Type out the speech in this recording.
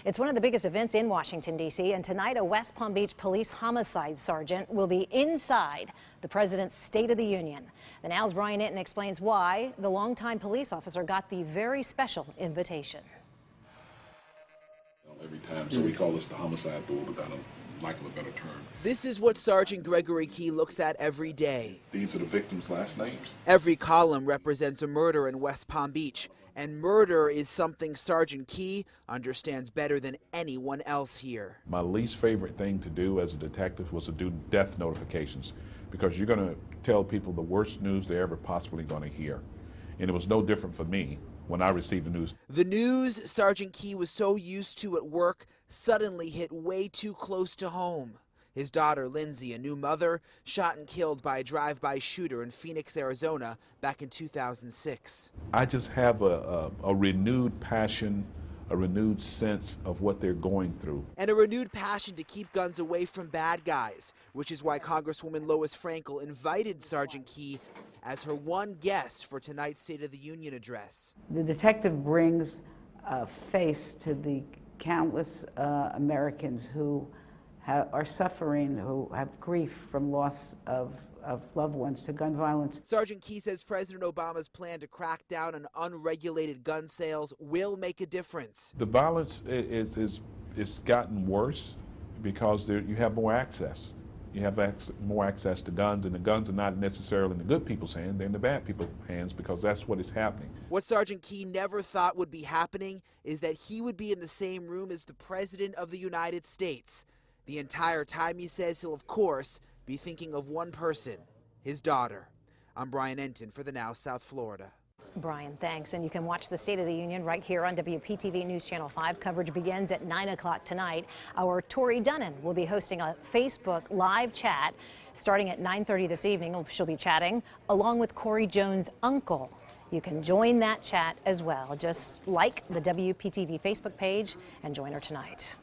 It's one of the biggest events in Washington, D.C., and tonight a West Palm Beach police homicide sergeant will be inside the president's State of the Union. The Now's Brian Inton explains why the longtime police officer got the very special invitation. Every time, so we call this the homicide bull without a lack of a better term. This is what Sergeant Gregory Key looks at every day. These are the victims' last names. Every column represents a murder in West Palm Beach, and murder is something Sergeant Key understands better than anyone else here. My least favorite thing to do as a detective was to do death notifications, because you're going to tell people the worst news they're ever possibly going to hear. And it was no different for me when I received the news. The news Sergeant Key was so used to at work suddenly hit way too close to home. His daughter, Lindsay, a new mother, shot and killed by a drive-by shooter in Phoenix, Arizona, back in 2006. I just have a renewed passion, a renewed sense of what they're going through. And a renewed passion to keep guns away from bad guys, which is why Congresswoman Lois Frankel invited Sergeant Key as her one guest for tonight's State of the Union address. The detective brings a face to the countless Americans who are suffering, who have grief from loss of loved ones to gun violence. Sergeant Key says President Obama's plan to crack down on unregulated gun sales will make a difference. The violence is gotten worse because you have more access. You have more access to guns, and the guns are not necessarily in the good people's hands, they're in the bad people's hands, because that's what is happening. What Sergeant Key never thought would be happening is that he would be in the same room as the President of the United States. The entire time, he says, he'll of course be thinking of one person, his daughter. I'm Brian Inton for the Now South Florida. Brian, thanks. And you can watch the State of the Union right here on WPTV News Channel 5. Coverage begins at 9 o'clock tonight. Our Tori Dunnan will be hosting a Facebook live chat starting at 9:30 this evening. She'll be chatting along with Corey Jones' uncle. You can join that chat as well. Just like the WPTV Facebook page and join her tonight.